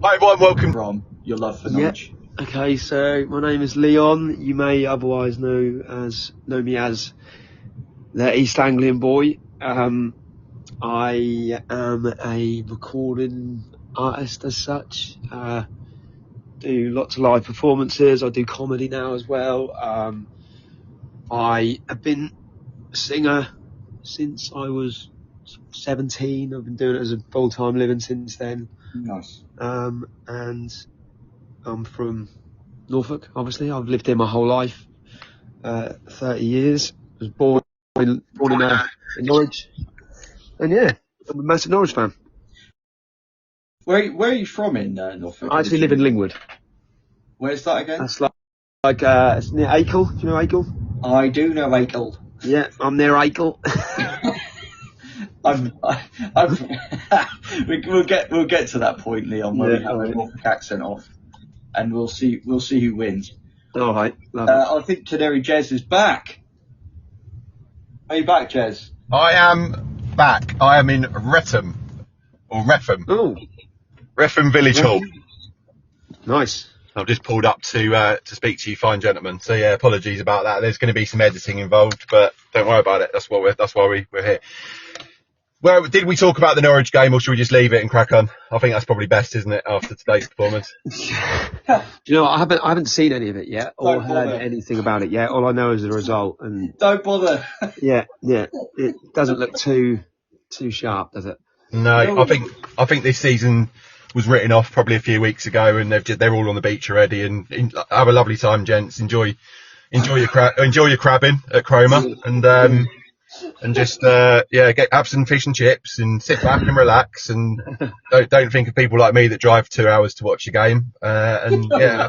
Hi everyone, welcome from your love for Norwich. Okay, so my name is Leon. You may otherwise know me as the East Anglian boy. I am a recording artist as such. Do lots of live performances. I do comedy now as well. I have been a singer since I was 17. I've been doing it as a full-time living since then. Nice. And I'm from Norfolk, obviously. I've lived here my whole life, 30 years. I was born in Norwich. And yeah, I'm a massive Norwich fan. Where are you from in Norfolk? I actually live in Lingwood. Where's that again? That's like it's near Acle. Do you know Acle? I do know Acle. Yeah, I'm near Acle. We'll get to that point, Leon, where we have a Norfolk accent off, and we'll see who wins. All right, I think Canary Jez is back. Are you back, Jez? I am back. I am in Retham, or Retham. Oh, Retham Village Hall. Nice. I've just pulled up to speak to you fine gentlemen. So yeah, apologies about that. There's going to be some editing involved, but don't worry about it. That's why we're here. Well, did we talk about the Norwich game, or should we just leave it and crack on? I think that's probably best, isn't it, after today's performance? Do you know, I haven't seen any of it yet, or heard anything about it yet. All I know is the result, and don't bother. yeah, it doesn't look too sharp, does it? No, I think this season was written off probably a few weeks ago, and they're all on the beach already. And have a lovely time, gents. Enjoy your crabbing at Cromer, and just have some fish and chips and sit back and relax, and don't think of people like me that drive 2 hours to watch a game. And yeah,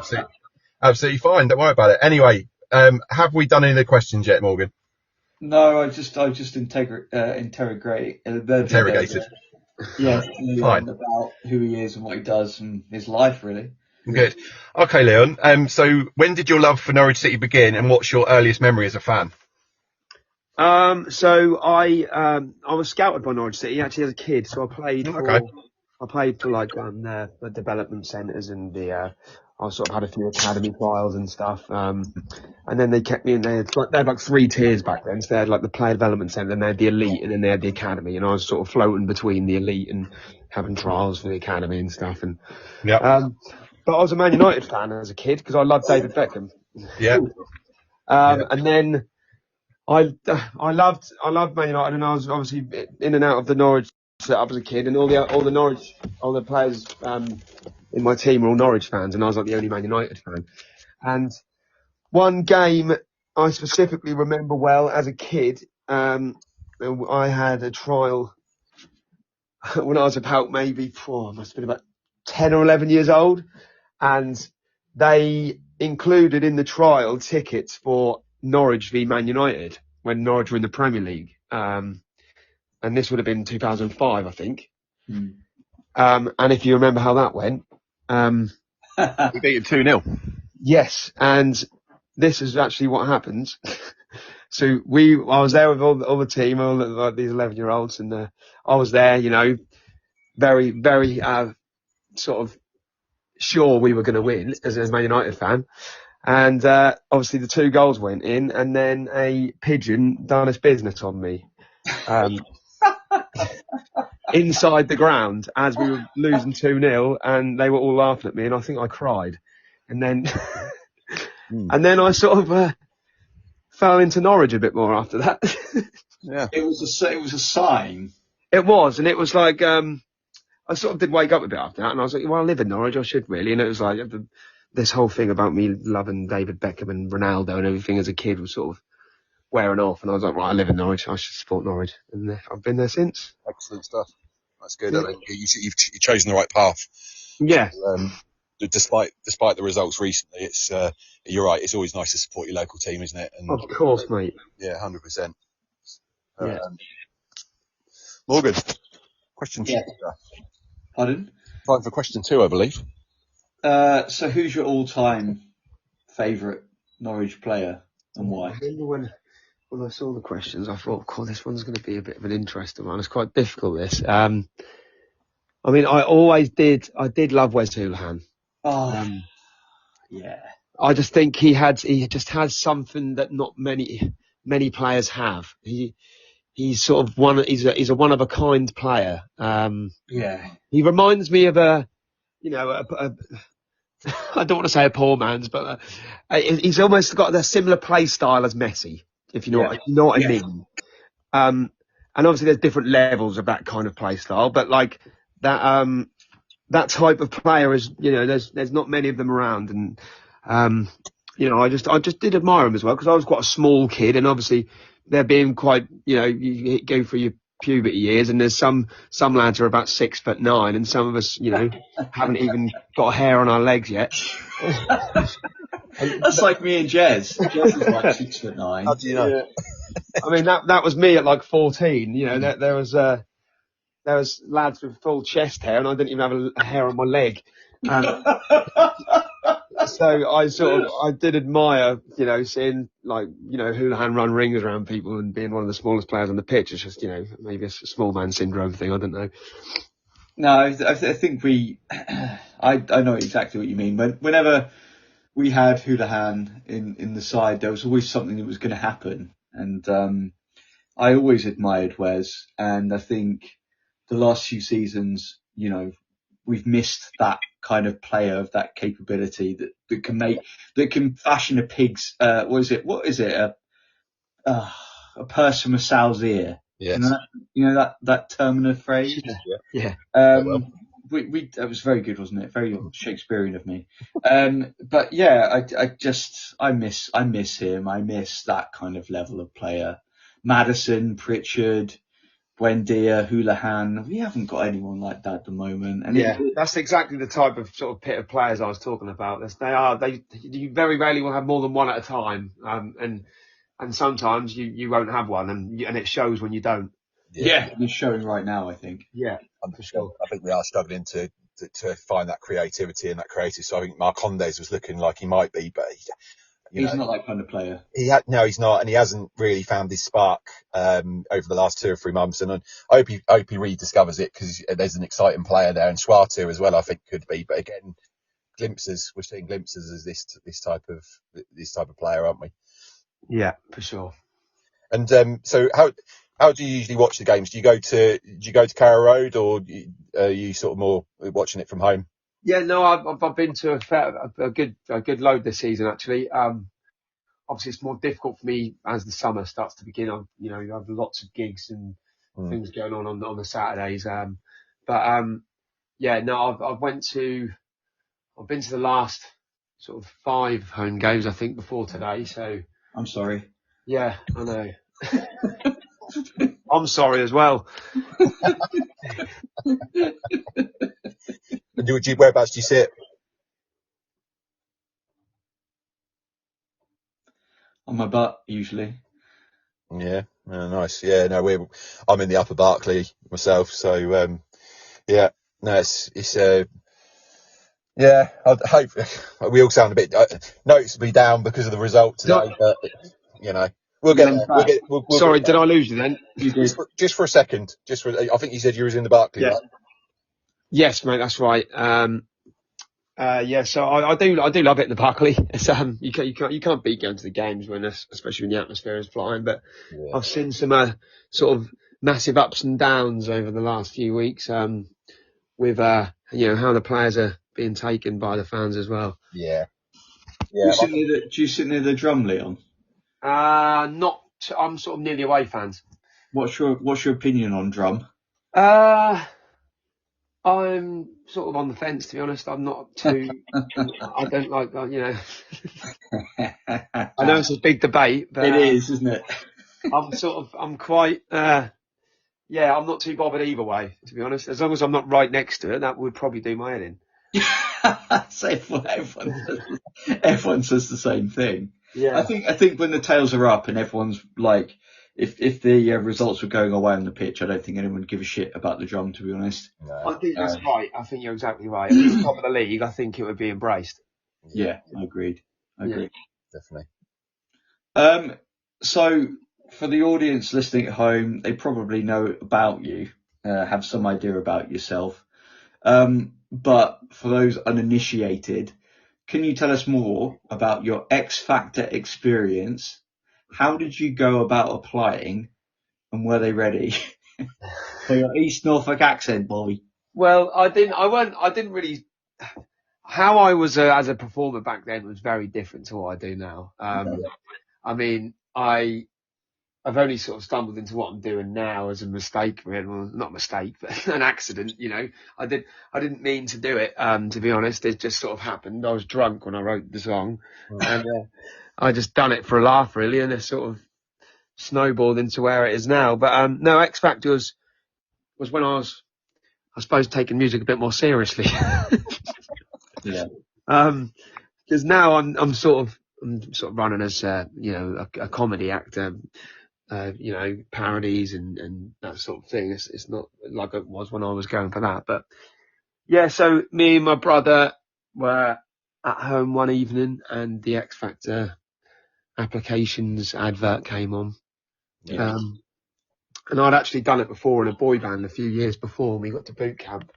absolutely fine. Don't worry about it. Anyway, have we done any of the questions yet, Morgan? No, I just interrogated. Yeah, Leon, about who he is and what he does and his life, really. Good. Okay, Leon. So when did your love for Norwich City begin, and what's your earliest memory as a fan? So I was scouted by Norwich City actually as a kid. So I played for like the development centres, and I sort of had a few academy trials and stuff. And then they kept me in there. They had like 3 tiers back then. So they had like the player development centre, and they had the elite, and then they had the academy. And I was sort of floating between the elite and having trials for the academy and stuff. And but I was a Man United fan as a kid because I loved David Beckham. And then I loved Man United, and I was obviously in and out of the Norwich setup as a kid, and all the players in my team were all Norwich fans, and I was like the only Man United fan. And one game I specifically remember well as a kid, I had a trial when I was about I must have been about 10 or 11 years old, and they included in the trial tickets for Norwich v Man United when Norwich were in the Premier League. And this would have been 2005, I think. And if you remember how that went, we beat him 2-0. Yes, and this is actually what happened. So I was there with all the team, all like these 11-year-olds, and I was there, very, very sort of sure we were going to win as a Man United fan. And obviously the 2 goals went in, and then a pigeon done its business on me inside the ground as we were losing 2-0, and they were all laughing at me, and I think I cried. And then and then I sort of fell into Norwich a bit more after that. Yeah, it was a sign. It was, and it was like I sort of did wake up a bit after that, and I was like, well, I live in Norwich, I should really. And it was like this whole thing about me loving David Beckham and Ronaldo and everything as a kid was sort of wearing off, and I was like, right, I live in Norwich, I should support Norwich, and I've been there since. Excellent stuff. That's good. Yeah. I mean, you've chosen the right path. Yeah. Despite the results recently, it's you're right. It's always nice to support your local team, isn't it? And, of course, mate. Yeah, 100%. Yeah. Morgan, question 2. Pardon? Time for question 2, I believe. So who's your all-time favourite Norwich player and why? I remember when I saw the questions, I thought, this one's going to be a bit of an interesting one. It's quite difficult, this. I mean, I did love Wes Houlihan. Oh, yeah. I just think he just has something that not many players have. He's sort of he's a one of a kind player. Yeah. He reminds me of I don't want to say a poor man's, but he's almost got a similar play style as Messi, if you know Yeah. what, you know what I Yeah. mean. And obviously there's different levels of that kind of play style, but like that type of player is, there's not many of them around. And, I just did admire him as well, because I was quite a small kid, and obviously they're being quite, you go through your puberty years, and there's some lads are about 6'9", and some of us, haven't even got a hair on our legs yet. That's like me and Jez. Jez is like 6'9". How do you know? Yeah. I mean, that was me at like 14. There was lads with full chest hair, and I didn't even have a hair on my leg. So I did admire, seeing Houlihan run rings around people and being one of the smallest players on the pitch. It's just, maybe a small man syndrome thing. I don't know. No, I think I know exactly what you mean. Whenever we had Houlihan in the side, there was always something that was going to happen. And I always admired Wes. And I think the last few seasons, we've missed that kind of player of that capability that can fashion a pig's, what is it? A purse from a sow's ear. Yes. That terminal phrase? Yeah. That was very good, wasn't it? Very Shakespearean of me. But yeah, I miss him. I miss that kind of level of player. Madison, Pritchard, Buendia, Houlihan. We haven't got anyone like that at the moment. And that's exactly the type of sort of pit of players I was talking about. You very rarely will have more than one at a time. And sometimes you won't have one, and it shows when you don't. Yeah, it's showing right now, I think. Yeah, for sure. I think we are struggling to find that creativity and that creative. So I think Marcondes was looking like he might be, but he's not that kind of player. No, he's not, and he hasn't really found his spark over the last 2 or 3 months. And I hope he rediscovers it, because there's an exciting player there, and Schwarzer as well, I think, could be. But again, we're seeing glimpses as this type of player, aren't we? Yeah, for sure. And so how do you usually watch the games? Do you go to Carrow Road, or are you sort of more watching it from home? Yeah, no, I've been to a good load this season, actually. Obviously it's more difficult for me as the summer starts to begin. You have lots of gigs and things going on the Saturdays. Yeah, no, I've been to the last sort of 5 home games, I think, before today. So I'm sorry. Yeah, I know. I'm sorry as well. Whereabouts do you sit? On my butt, usually. Yeah, nice. Yeah, no, I'm in the Upper Berkeley myself, so yeah, no, it's yeah. I hope we all sound a bit noticeably down because of the result today, but we'll get there. Sorry, did I lose you then? You did. Just for a second. I think you said you was in the Berkeley, right? Yes, mate, that's right. Yeah, so I do love it in the Berkeley. It's, you can't beat going to the games especially when the atmosphere is flying. But yeah. I've seen some sort of massive ups and downs over the last few weeks with how the players are being taken by the fans as well. Yeah. Do you sit near the drum, Leon? Not. I'm sort of near the away fans. What's your opinion on drum? I'm sort of on the fence, to be honest. I'm not too. I don't like, I know it's a big debate, but it is, isn't it? I'm quite. I'm not too bothered either way, to be honest. As long as I'm not right next to it, that would probably do my head in. Everyone says the same thing. Yeah. I think when the tails are up and everyone's like, if the results were going away on the pitch, I don't think anyone would give a shit about the drum, to be honest. No. I think that's right. I think you're exactly right. At the top of the league, I think it would be embraced. Yeah, I agree. Definitely. So for the audience listening at home, they probably know about you, have some idea about yourself. But for those uninitiated, can you tell us more about your X Factor experience? How did you go about applying, and were they ready for your East Norfolk accent, boy? Well, I didn't really. How I was as a performer back then was very different to what I do now. I mean, I've only sort of stumbled into what I'm doing now as a mistake, well, not a mistake, but an accident, you know. I didn't mean to do it, to be honest. It just sort of happened. I was drunk when I wrote the song, and I just done it for a laugh, really, and it sort of snowballed into where it is now. But no, X Factor was when I suppose, taking music a bit more seriously. Yeah. Because now I'm sort of running as you know, a comedy actor. You know, parodies and that sort of thing. It's not like it was when I was going for that. But yeah, so me and my brother were at home one evening and the X Factor applications advert came on. Yeah. And I'd actually done it before in a boy band a few years before when we got to boot camp.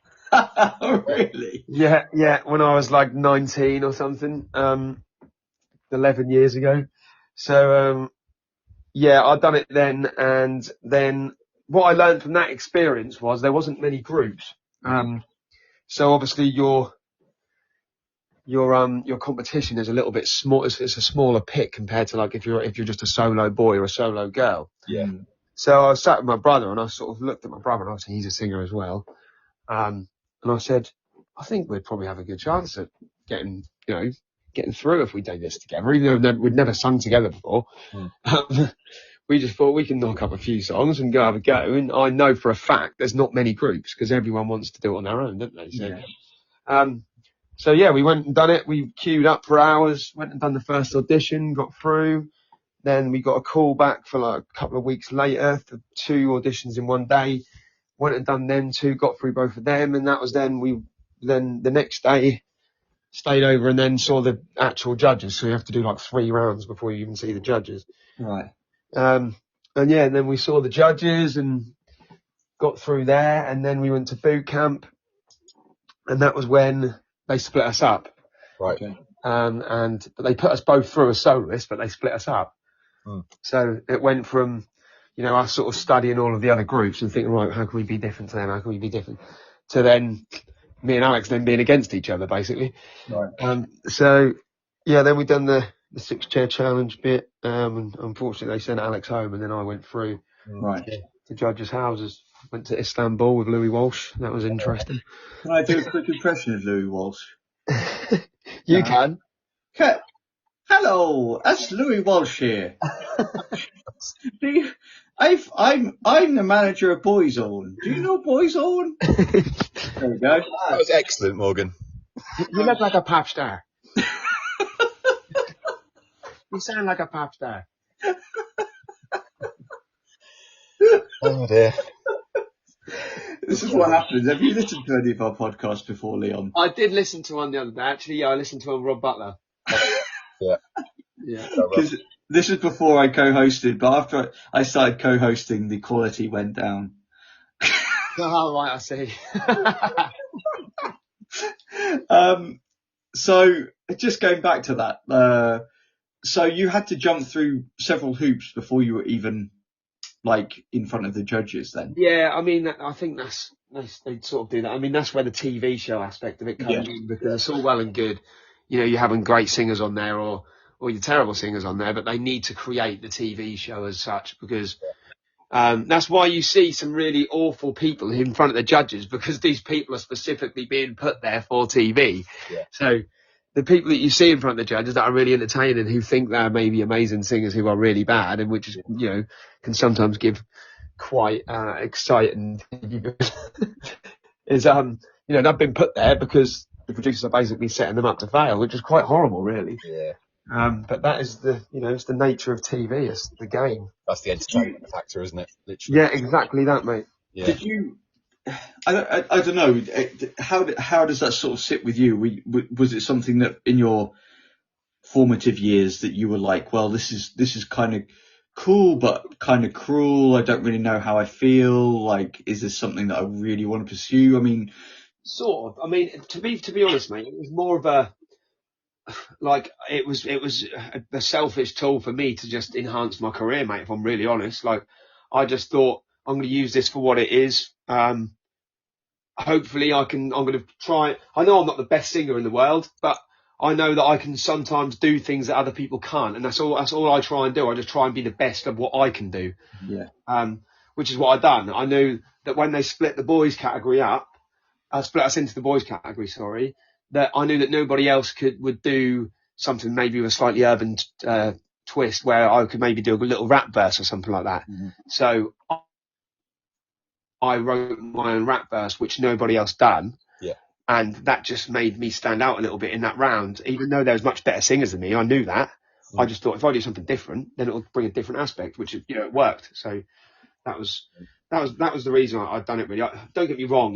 Really? Yeah, when I was like 19 or something, 11 years ago. So, yeah, I'd done it then, and then what I learned from that experience was there wasn't many groups. So obviously your competition is a little bit small. It's a smaller pit compared to like if you're just a solo boy or a solo girl. Yeah. So I sat with my brother and I sort of looked at my brother, and obviously he's a singer as well. And I said, I think we'd probably have a good chance at getting through if we do this together, even though we'd never sung together before. We just thought we can knock up a few songs and go have a go. And I know for a fact there's not many groups because everyone wants to do it on their own, don't they? So yeah, we went and done it. We queued up for hours, went and done the first audition, got through. Then we got a call back for like a couple of weeks later for 2 auditions in one day. Went and done them 2, got through both of them, and that was then the next day stayed over and then saw the actual judges. So you have to do like 3 rounds before you even see the judges. Right. And yeah, and then we saw the judges and got through there, and then we went to boot camp, and that was when they split us up. Right. Okay. And they put us both through as soloists, but they split us up. So it went from, you know, us sort of studying all of the other groups and thinking, right, how can we be different to them? How can we be different? To then me and Alex then being against each other, basically. Right. So yeah, then we done the 6-chair challenge bit. And unfortunately, they sent Alex home, and then I went through to judges' houses. Went to Istanbul with Louis Walsh. That was interesting. Can I do a quick impression of Louis Walsh? You can. Hello, that's Louis Walsh here. I'm the manager of Boyzone. Do you know Boyzone? There we go. That was excellent, Morgan. You look like a pop star. You sound like a pop star. Oh dear. This is what happens. Have you listened to any of our podcasts before, Leon? I did listen to one the other day. Actually, yeah, I listened to one with Rob Butler. Yeah. Yeah. Because this was before I co-hosted, but after I started co-hosting, the quality went down. Oh, right, I see. So just going back to that, so you had to jump through several hoops before you were even like in front of the judges then? Yeah, I mean, I think they sort of do that. I mean, that's where the TV show aspect of it comes in, because it's all well and good, you know, you're having great singers on there or your terrible singers on there, but they need to create the TV show as such, because that's why you see some really awful people in front of the judges, because these people are specifically being put there for TV. Yeah. So the people that you see in front of the judges that are really entertaining, who think they're maybe amazing singers who are really bad, and which is, you know, can sometimes give quite exciting is you know, they've been put there because the producers are basically setting them up to fail, which is quite horrible, really. Yeah. But that is it's the nature of TV. It's the game. That's the entertainment factor, isn't it? Literally. Yeah, exactly that, mate. Yeah. Did you? I don't know. How does that sort of sit with you? Was it something that in your formative years that you were like, well, this is kind of cool, but kind of cruel. I don't really know how I feel. Like, is this something that I really want to pursue? I mean, Sort of. I mean, to be honest, mate, it was more of a it was a selfish tool for me to just enhance my career, mate. If I'm really honest, like I just thought I'm going to use this for what it is. Hopefully, I'm going to try. I know I'm not the best singer in the world, but I know that I can sometimes do things that other people can't, and that's all I try and do. I just try and be the best of what I can do. Yeah. Which is what I've done. I knew that when they split the boys category up, split us into the boys category, sorry, that I knew that nobody else would do something maybe with a slightly urban twist where I could maybe do a little rap verse or something like that. Mm-hmm. So I wrote my own rap verse, which nobody else done. Yeah. And that just made me stand out a little bit in that round. Even though there was much better singers than me, I knew that. I just thought if I do something different, then it'll bring a different aspect, which, it worked. So that was the reason I'd done it, really. Don't get me wrong,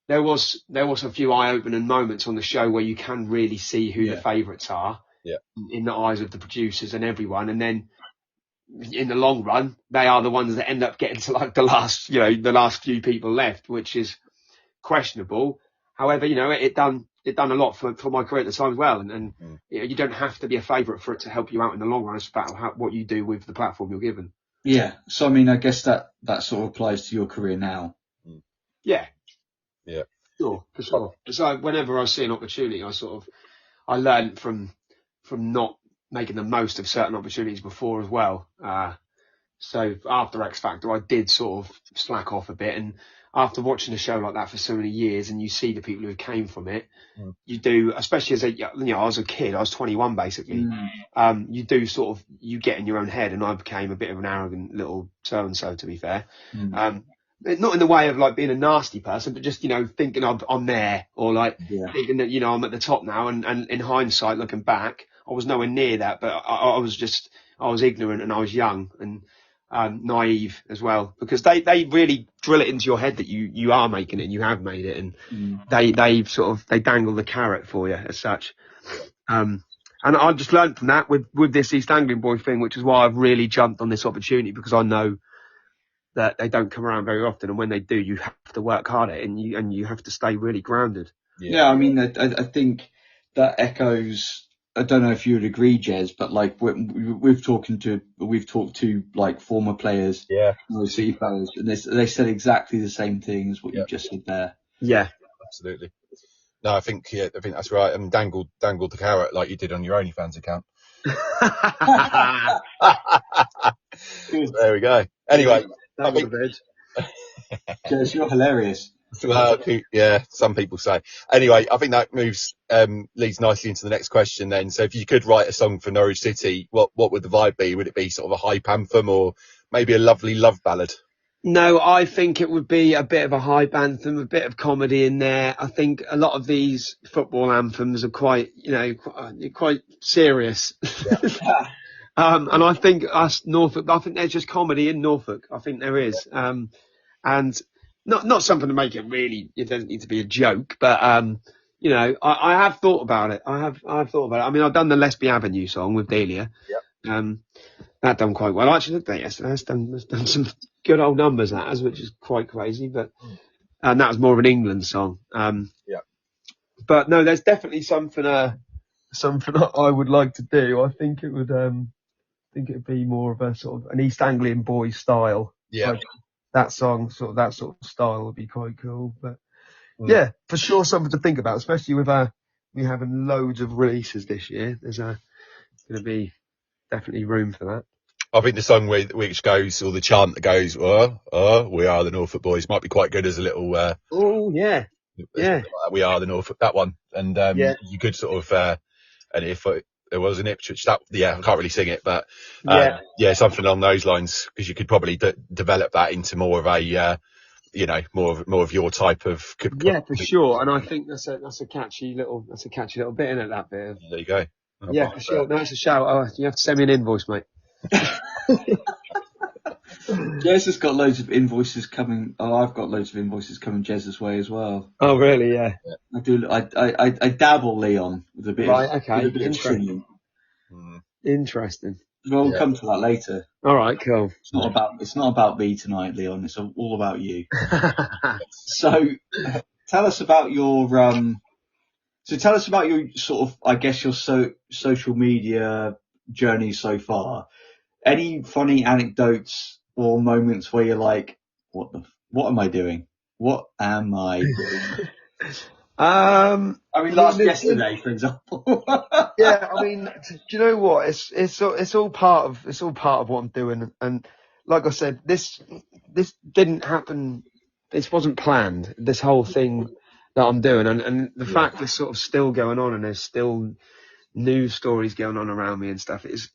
there was a few eye-opening moments on the show where you can really see who the favourites are in the eyes of the producers and everyone, and then in the long run they are the ones that end up getting to like the last few people left, which is questionable. However, it done a lot for my career at the time as well, and you don't have to be a favourite for it to help you out in the long run. It's about what you do with the platform you're given. Yeah. So I mean, I guess that sort of applies to your career now. Yeah. Yeah. Sure, for sure. So whenever I see an opportunity, I learned from not making the most of certain opportunities before as well. So after X Factor, I did sort of slack off a bit, and after watching a show like that for so many years, and you see the people who came from it, you do, especially as I was a kid, I was 21 basically. You do you get in your own head, and I became a bit of an arrogant little so and so, to be fair. Not in the way of like being a nasty person, but just, thinking I'm there, or like thinking that, I'm at the top now. And in hindsight, looking back, I was nowhere near that, but I was ignorant, and I was young and naive as well, because they really drill it into your head that you are making it and you have made it. And they dangle the carrot for you as such. And I just learned from that with this East Anglian boy thing, which is why I've really jumped on this opportunity, because I know that they don't come around very often, and when they do, you have to work hard at it, and you have to stay really grounded. Yeah, I mean, I think that echoes. I don't know if you would agree, Jez, but like we've talked to like former players, City players, and they said exactly the same thing as what you just said there. Yeah, absolutely. No, I think that's right. And dangled the carrot like you did on your OnlyFans account. There we go. Anyway. Jez, you're hilarious. Well, yeah, some people say. Anyway, I think that leads nicely into the next question then. So if you could write a song for Norwich City, what would the vibe be? Would it be sort of a hype anthem, or maybe a lovely love ballad? No, I think it would be a bit of a hype anthem, a bit of comedy in there. I think a lot of these football anthems are quite serious. Yeah. And I think Norfolk, I think there's just comedy in Norfolk. I think there is. And not something to make it really, it doesn't need to be a joke, but, I have thought about it. I have thought about it. I mean, I've done the Lesby Avenue song with Delia. Yep. That done quite well. I actually looked at it yesterday. It's done some good old numbers, which is quite crazy, but, and that was more of an England song. But no, there's definitely something that I would like to do. I think it would, it'd be more of a sort of an East Anglian boy style. Yeah. Like that song, that sort of style would be quite cool. But yeah, for sure, something to think about, especially with we having loads of releases this year. There's going to be definitely room for that. I think the song which goes, or the chant that goes, we are the Norfolk boys, might be quite good as a little. We are the Norfolk, that one. And you could sort of, and if there was an Ipswich, I can't really sing it, but something along those lines, because you could probably develop that into more of a, more of your type of. For sure. And I think that's a catchy little bit in it. That bit. There you go. For sure. No, it's a shout. Oh, you have to send me an invoice, mate. Jez has got loads of invoices coming. Oh, I've got loads of invoices coming Jez's way as well. Oh, really? Yeah. I do. I dabble, Leon, with a bit. Right. Okay. With a bit of singing. Interesting. We'll come to that later. All right, cool. It's not about me tonight, Leon. It's all about you. So, tell us about your sort of, I guess, your social media journey so far. Any funny anecdotes or moments where you're like, what am I doing? What am I doing? Yesterday, for example. Yeah, I mean, do you know what? It's all part of what I'm doing. And like I said, this didn't happen. This wasn't planned. This whole thing that I'm doing, and the fact it's sort of still going on, and there's still news stories going on around me and stuff is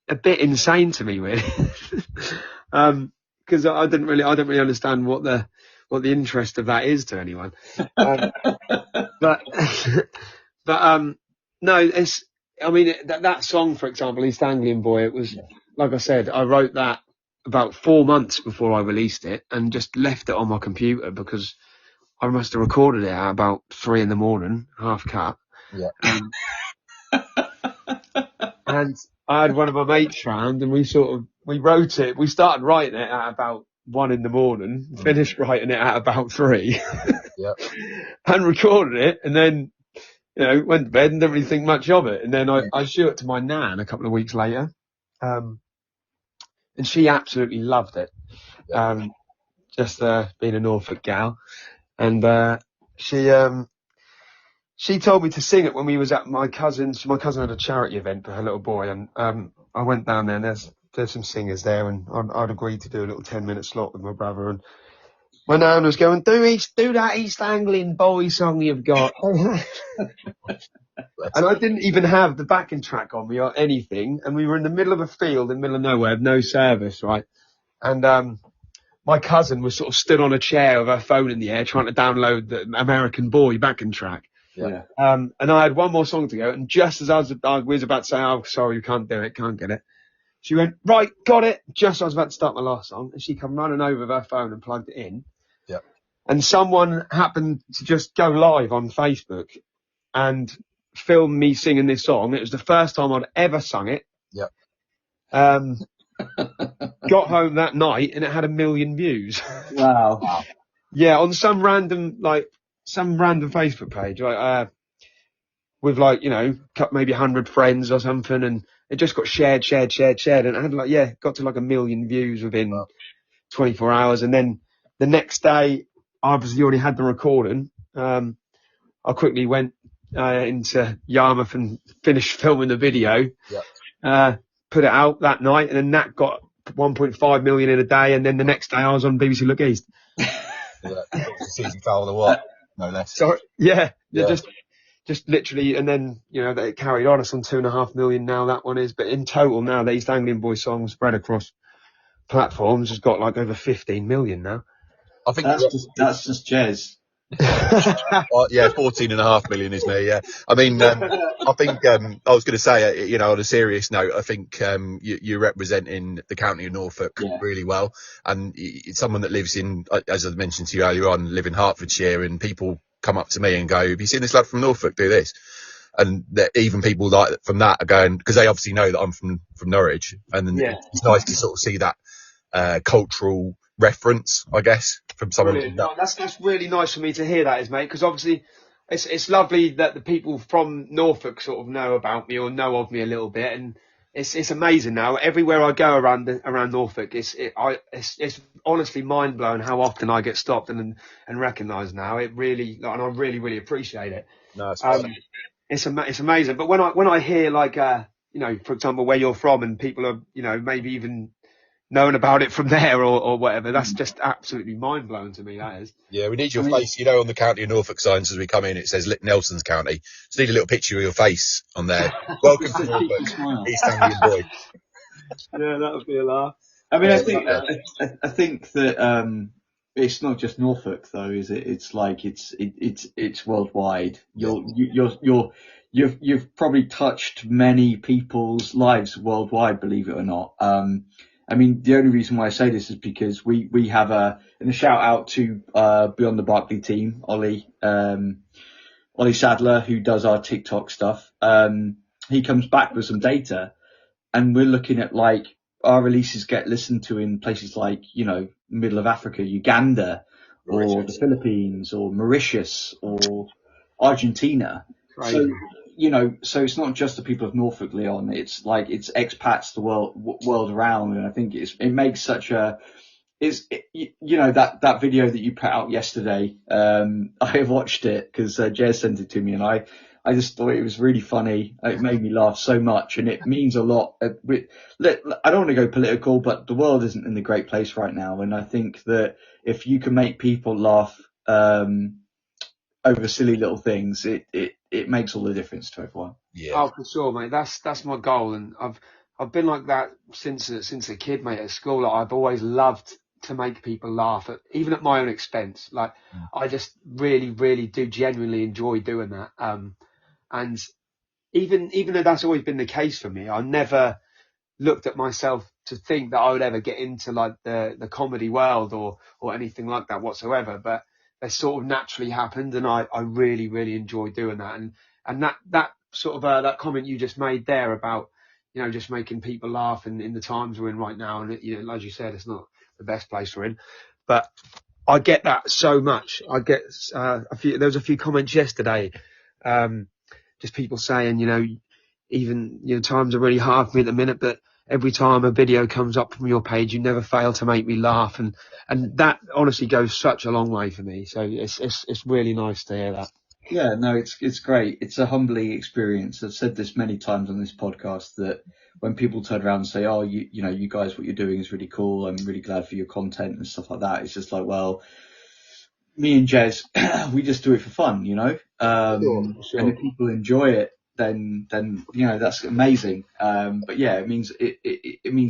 a bit insane to me, really. Because I don't really understand what the interest of that is to anyone. But no, that song, for example, East Anglian Boy, it was, like I said, I wrote that about 4 months before I released it and just left it on my computer because I must have recorded it at about 3 a.m, half cut. Yeah. And I had one of my mates round and we wrote it. We started writing it at about 1 a.m, finished writing it at about 3. Yeah. And recorded it and then, went to bed and didn't really think much of it. And then I showed it to my nan a couple of weeks later. And she absolutely loved it. Just being a Norfolk gal. And she told me to sing it when we was at my cousin's. My cousin had a charity event for her little boy, and I went down there and there's some singers there, and I'd agreed to do a little 10-minute slot with my brother, and my nan was going, do that East Anglian Boy song you've got. And I didn't even have the backing track on me or anything, and we were in the middle of a field in the middle of nowhere, no service, right? And my cousin was sort of stood on a chair with her phone in the air trying to download the American Boy backing track. Yeah. And I had one more song to go, and just as I was about to say, oh, sorry, we can't do it, can't get it, she went, right, got it, just as I was about to start my last song, and she come running over with her phone and plugged it in. Yeah. And someone happened to just go live on Facebook and film me singing this song. It was the first time I'd ever sung it. Yeah. Got home that night and it had 1 million views. Wow. Yeah, on some random Facebook page, with maybe 100 friends or something, and it just got shared, and it had got to 1 million views within 24 hours. And then the next day, I obviously already had the recording. I quickly went into Yarmouth and finished filming the video. Yeah. Put it out that night, and then that got 1.5 million in a day. And then the next day, I was on BBC Look East. Season foul or what? No less. So just literally, and then it carried on. It's on 2.5 million now. That one is, but in total now, the East Anglian Boy song spread across platforms has got over 15 million now. I think that's just jazz. 14.5 million is me. Yeah, I mean, I think I was going to say, on a serious note, I think you're representing the county of Norfolk really well, and it's someone that lives in, as I mentioned to you earlier on, live in Hertfordshire, and people come up to me and go, "Have you seen this lad from Norfolk do this?" And even people like from that are going, because they obviously know that I'm from Norwich, and it's nice to sort of see that cultural reference, I guess, from someone. No, that's really nice for me to hear that, is mate, because obviously it's lovely that the people from Norfolk sort of know about me or know of me a little bit, and it's amazing now. Everywhere I go around Norfolk, it's honestly mind blowing how often I get stopped and recognised now. It really, and I really, really appreciate it. No, it's amazing. But when I hear for example, where you're from, and people are maybe even knowing about it from there or whatever, that's just absolutely mind blowing to me. That is. Yeah, we need your face. On the County of Norfolk signs as we come in, it says Nelson's County. Just need a little picture of your face on there. Welcome to Norfolk, East Anglian Boy. Yeah, that would be a laugh. I mean, I think that it's not just Norfolk though, is it? It's it's worldwide. You've probably touched many people's lives worldwide, believe it or not. I mean, the only reason why I say this is because we have a shout out to Beyond the Barclay team, Ollie Sadler, who does our TikTok stuff. He comes back with some data and we're looking at like our releases get listened to in places like, middle of Africa, Uganda, or the Philippines, or Mauritius, or Argentina. Crazy. So it's not just the people of Norfolk, Leon. It's like it's expats the world around, and I think it makes such a that video that you put out yesterday. I watched it because Jez sent it to me, and I just thought it was really funny. It made me laugh so much, and it means a lot. I don't want to go political, but the world isn't in a great place right now, and I think that if you can make people laugh over silly little things, it makes all the difference to everyone. Yeah. Oh, for sure, mate. That's my goal, and I've been like that since a kid, mate. At school, I've always loved to make people laugh, even at my own expense. Like, I just really, really do genuinely enjoy doing that. And even though that's always been the case for me, I never looked at myself to think that I would ever get into like the comedy world or anything like that whatsoever. But they sort of naturally happened, and I really, really enjoy doing that. And that sort of that comment you just made there about, just making people laugh in the times we're in right now. And as you said, it's not the best place we're in, but I get that so much. I get there was a few comments yesterday, just people saying, even times are really hard for me at the minute, but every time a video comes up from your page, you never fail to make me laugh, and that honestly goes such a long way for me. So it's really nice to hear that. Yeah, no, it's great. It's a humbling experience. I've said this many times on this podcast that when people turn around and say, "Oh, you guys, what you're doing is really cool. I'm really glad for your content and stuff like that." It's just like, well, me and Jez, we just do it for fun, Sure. And if people enjoy it, then that's amazing. But yeah, it means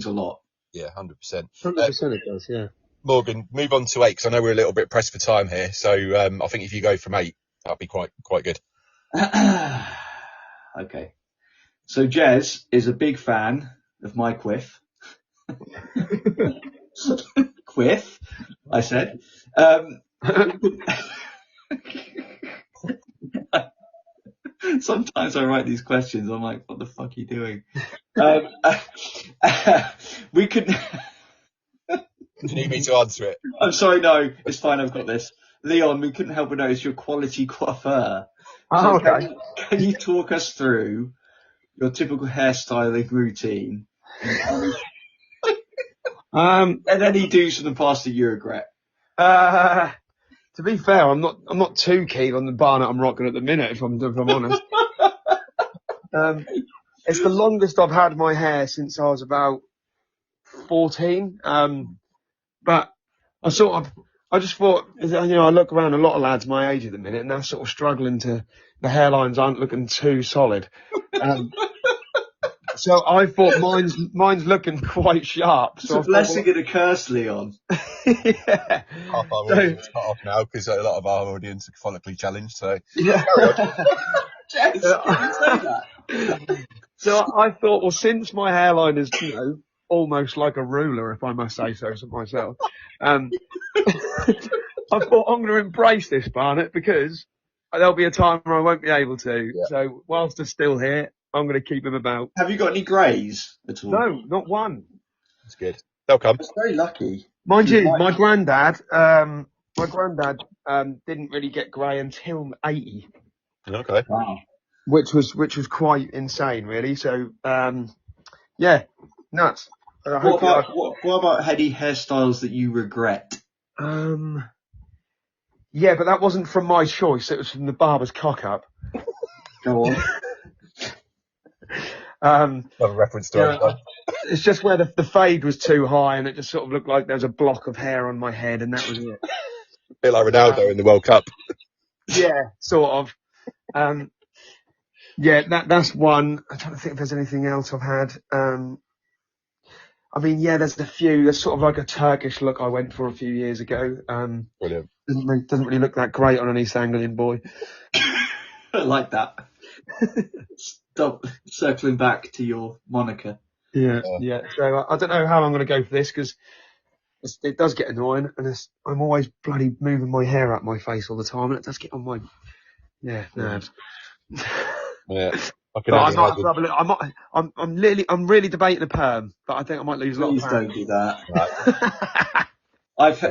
a lot. Yeah, 100%. 100% it does. Yeah. Morgan, move on to 8 because I know we're a little bit pressed for time here. So I think if you go from 8, that'd be quite good. Okay. So Jez is a big fan of my quiff. Quiff, I said. Sometimes I write these questions. I'm like, what the fuck are you doing? We could. Do you need me to answer it? I'm sorry, no, it's fine. I've got this. Leon, we couldn't help but notice your quality coiffeur. Oh, okay. Can you talk us through your typical hairstyling routine? And any do's from the past that you regret? To be fair, I'm not too keen on the barnet I'm rocking at the minute, if I'm honest. It's the longest I've had my hair since I was about 14. But I just thought, I look around a lot of lads my age at the minute, and they're sort of struggling the hairlines aren't looking too solid. So I thought mine's looking quite sharp. It's a blessing and a curse, Leon. Yeah. Half our audience cut off now because a lot of our audience are follically challenged. So Yeah. Jess, can you say that? So I thought, well, since my hairline is, almost like a ruler, if I must say so myself, I thought I'm going to embrace this, Barnet, because there'll be a time where I won't be able to. Yeah. So whilst they're still here, I'm going to keep them about. Have you got any greys at all? No, not one. that's good. They'll come. That's very lucky. Mind you, my granddad didn't really get grey until 80. Okay. Wow. Which was quite insane, really. So, yeah, nuts. What about heady hairstyles that you regret? Yeah, but that wasn't from my choice. It was from the barber's cock-up. Go on. Have a reference to everyone. It's just where the fade was too high, and it just sort of looked like there was a block of hair on my head, and that was it. A bit like Ronaldo in the World Cup. Yeah, sort of. Yeah, that's one. I'm trying to think if there's anything else I've had. I mean, yeah, there's a few. There's sort of like a Turkish look I went for a few years ago. Brilliant. Doesn't really look that great on an East Anglian boy. I like that. Stop circling back to your moniker. Yeah. So I don't know how I'm going to go for this because it does get annoying, and I'm always bloody moving my hair out my face all the time, and it does get on my nerves. Yeah. I can But I only might have to imagine. have a look. I'm really debating a perm, but I think I might lose a lot of Please don't do that. Right. I've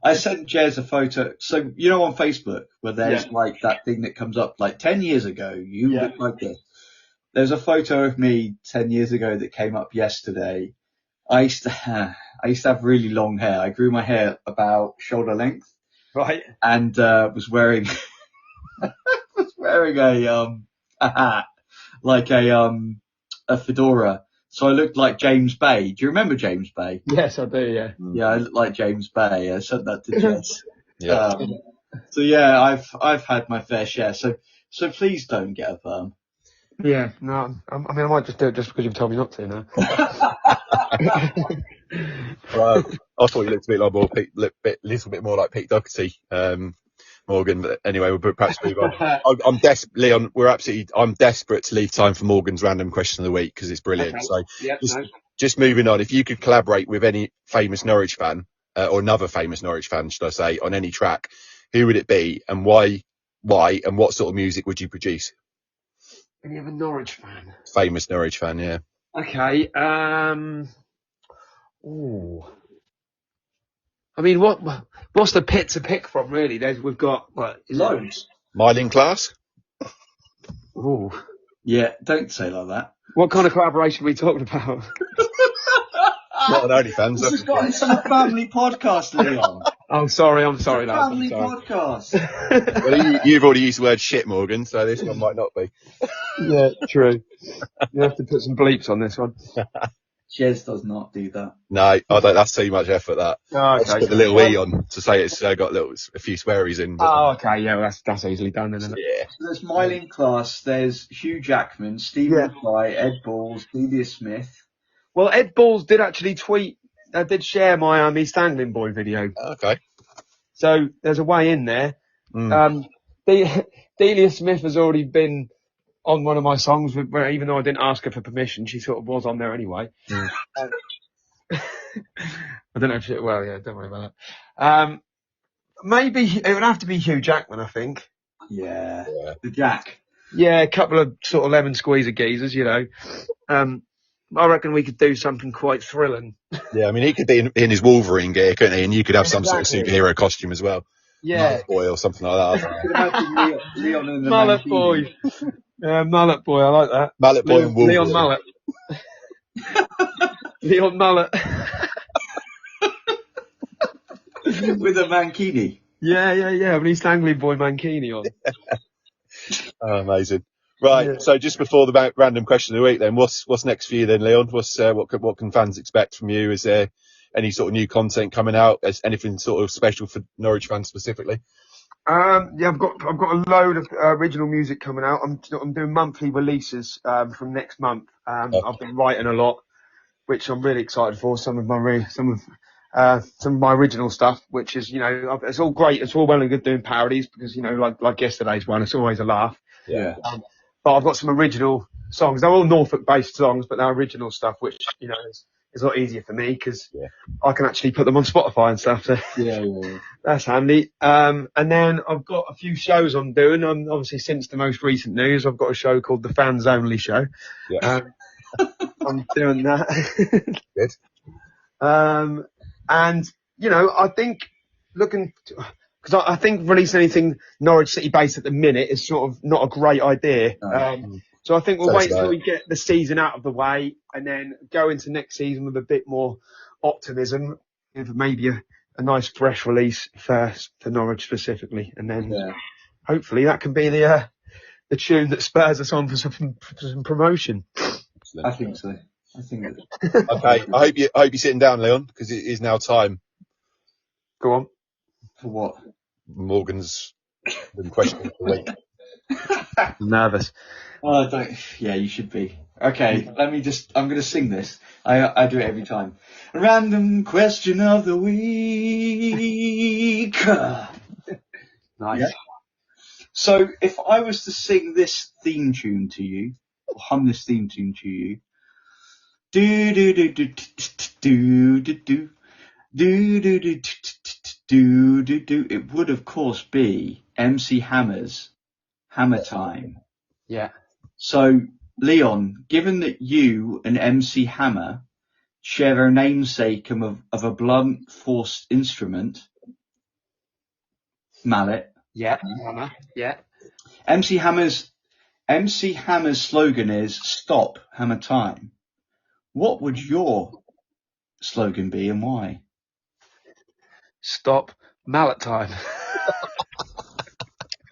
I sent Jez a photo. So you know on Facebook where there's like that thing that comes up like 10 years ago, you look like this. There's a photo of me 10 years ago that came up yesterday. I used to have really long hair. I grew my hair about shoulder length. Right. And was wearing a hat, like a fedora. So I looked like James Bay. Do you remember James Bay? Yes, I do. Yeah. Yeah, I look like James Bay. I sent that to Jess. Yeah. So yeah, I've had my fair share. So please don't get a perm. Yeah. No. I mean, I might just do it just because you've told me not to now. Well, I thought you looked a bit like little bit more like Pete Doherty, Morgan. But anyway, we'll perhaps move on. I'm desperate, Leon. I'm desperate to leave time for Morgan's random question of the week because it's brilliant. Okay. So, Yeah. just moving on. If you could collaborate with any famous Norwich fan or another famous Norwich fan, should I say, on any track, who would it be and why? Why and what sort of music would you produce? Any other Norwich fan? Famous Norwich fan, yeah. Okay. Ooh. I mean, what's the pit to pick from? Really, we've got Loads. Myling Class. Ooh. Yeah, don't say like that. What kind of collaboration are we talking about? Not on OnlyFans. It's a family podcast, Leon. I'm sorry, lads. Family podcast. Well, you've already used the word shit, Morgan, so this one might not be. Yeah, true. You have to put some bleeps on this one. Jez does not do that. No, I don't. That's too much effort. That. Oh, I okay. just put the little E on to say it's got a few swearies in. But, Oh, okay. Yeah, well, that's easily done, isn't it? yeah. So there's Myling Class, there's Hugh Jackman, Stephen Fry, Ed Balls, Delia Smith. Well, Ed Balls did actually did share my East Angling Boy video. Okay. So there's a way in there. Delia Smith has already been on one of my songs, where even though I didn't ask her for permission, she sort of was on there anyway. I don't know if don't worry about that. Maybe it would have to be Hugh Jackman, I think. Yeah. The Jack. Yeah, a couple of sort of lemon squeezer geezers, you know. I reckon we could do something quite thrilling. Yeah, I mean, he could be in his Wolverine gear, couldn't he? And you could have some sort of superhero costume as well. Yeah. Mallet Boy or something like that. Leon and the Mallett Mancini. Boy. Mallett Boy, I like that. Mallet Boy and Wolverine. Leon Mallett. Leon Mallett. With a mankini. Yeah. With East Angling Boy mankini on. Oh, amazing. Right, Yeah. so just before the random question of the week then, what's next for you then, Leon? What can fans expect from you? Is there any sort of new content coming out? Is anything sort of special for Norwich fans specifically? Yeah, I've got a load of original music coming out. I'm doing monthly releases from next month. I've been writing a lot, which I'm really excited for. Some of my original stuff, which is, you know, it's all great. It's all well and good doing parodies because, you know, like yesterday's one, it's always a laugh. Yeah. But I've got some original songs. They're all Norfolk-based songs, but they're original stuff, which, you know, is a lot easier for me because I can actually put them on Spotify and stuff. So Yeah. that's handy. And then I've got a few shows I'm doing. Obviously, since the most recent news, I've got a show called The Fans Only Show. Yeah. I'm doing that. Good. And, you know, I think because I think releasing anything Norwich City based at the minute is sort of not a great idea. So I think we'll wait until we get the season out of the way and then go into next season with a bit more optimism, with maybe a nice fresh release first for Norwich specifically, and then hopefully that can be the tune that spurs us on for some promotion. I think so. Okay, I hope you're sitting down, Leon, because it is now time. Go on. For what? Morgan's question of the week. I'm nervous. Oh, yeah, you should be. Okay, I'm going to sing this. I do it every time. Random question of the week. Nice. Yeah. So if I was to sing this theme tune to you, or hum this theme tune to you, do do do do do do do do do do do do do, it would of course be MC Hammer's Hammer Time. Yeah. So, Leon, given that you and MC Hammer share a namesake of a blunt force instrument, Mallett. Yeah, Hammer. Yeah. MC Hammer's slogan is "Stop Hammer Time." What would your slogan be and why? Stop Mallett time.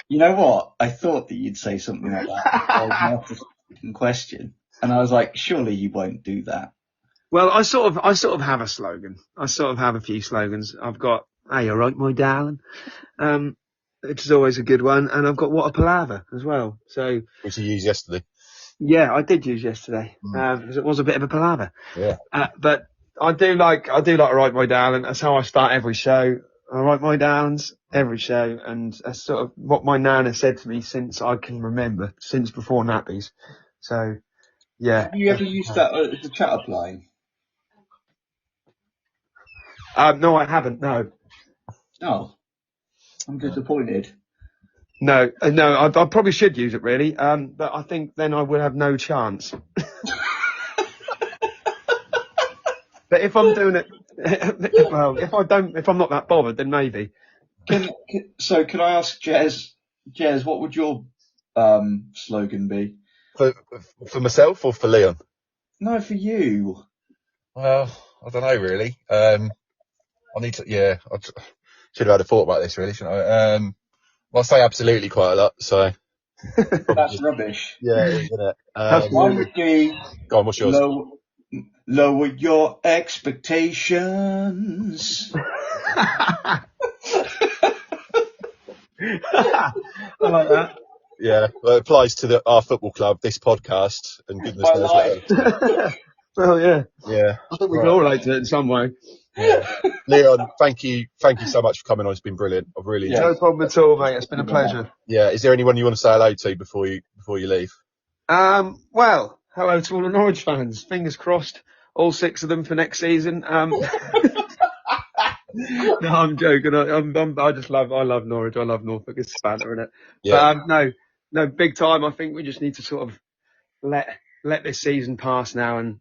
You know what? I thought that you'd say something like that. I was after the second question, and I was like, surely you won't do that. Well, I sort of have a slogan. I sort of have a few slogans. I've got, "Hey, all right, my darling," which is always a good one, and I've got "What a palaver" as well. So, Which you used yesterday. yeah, I did use yesterday because it was a bit of a palaver. Yeah. But I do like "All right, my darling." That's how I start every show. "All right, my darlings," every show, and that's sort of what my nana said to me since I can remember, since before nappies. So, yeah. Have you ever used that as a chat-up line? No, I haven't. No. Oh, I'm disappointed. No, I probably should use it really, but I think then I would have no chance. But if I'm doing it, well, if I'm not that bothered, then maybe. Can I ask Jez, what would your slogan be? For myself or for Leon? No, for you. Well, I don't know really. I need to. Yeah, I should have had a thought about this really, shouldn't I? Well, I say absolutely quite a lot, so. That's rubbish. Yeah, isn't it? Mine would be Go on, what's yours? lower your expectations. I like that. Yeah, well, it applies to our football club, this podcast, and goodness knows what else. Well, yeah. Yeah. I think we can all relate to it in some way. Yeah. Leon, thank you so much for coming on. It's been brilliant. I've really enjoyed No problem at all, mate. It's been a pleasure. Yeah. Is there anyone you want to say hello to before you leave? Well, hello to all the Norwich fans. Fingers crossed, all 6 of them for next season. No, I'm joking. I love Norwich. I love Norfolk. It's banter, isn't it? Yeah. But no, big time. I think we just need to sort of let this season pass now, and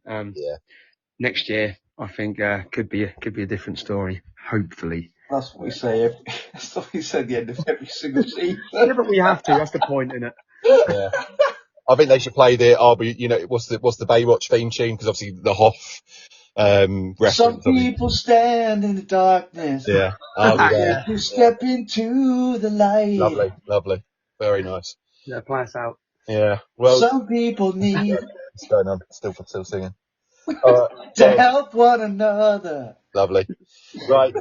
next year I think could be a different story. Hopefully. That's what we say. That's what we say at the end of every single season. Yeah, but we have to. That's the point, isn't it? Yeah. I think they should play the what's the Baywatch theme tune, because obviously the Hoff reference. Some people stand in the darkness. Yeah. You step into the light. Lovely. Very nice. Yeah, play us out. Yeah. Well, some people need what's going on? Still singing. to help one another. Lovely. Right.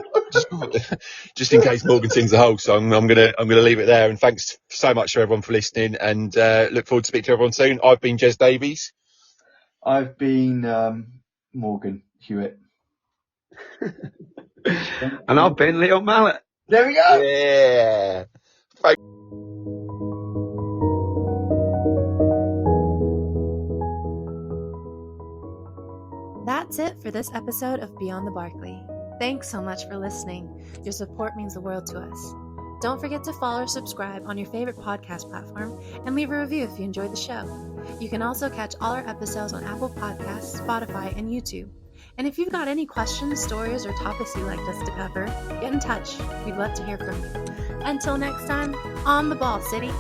Just in case Morgan sings the whole song, I'm gonna leave it there. And thanks so much to everyone for listening. And look forward to speaking to everyone soon. I've been Jez Davies. I've been Morgan Hewitt. And I've been Leon Mallett. There we go. Yeah. That's it for this episode of Beyond the Barkley. Thanks so much for listening. Your support means the world to us. Don't forget to follow or subscribe on your favorite podcast platform and leave a review if you enjoyed the show. You can also catch all our episodes on Apple Podcasts, Spotify, and YouTube. And if you've got any questions, stories, or topics you'd like us to cover, get in touch. We'd love to hear from you. Until next time, on the ball, City.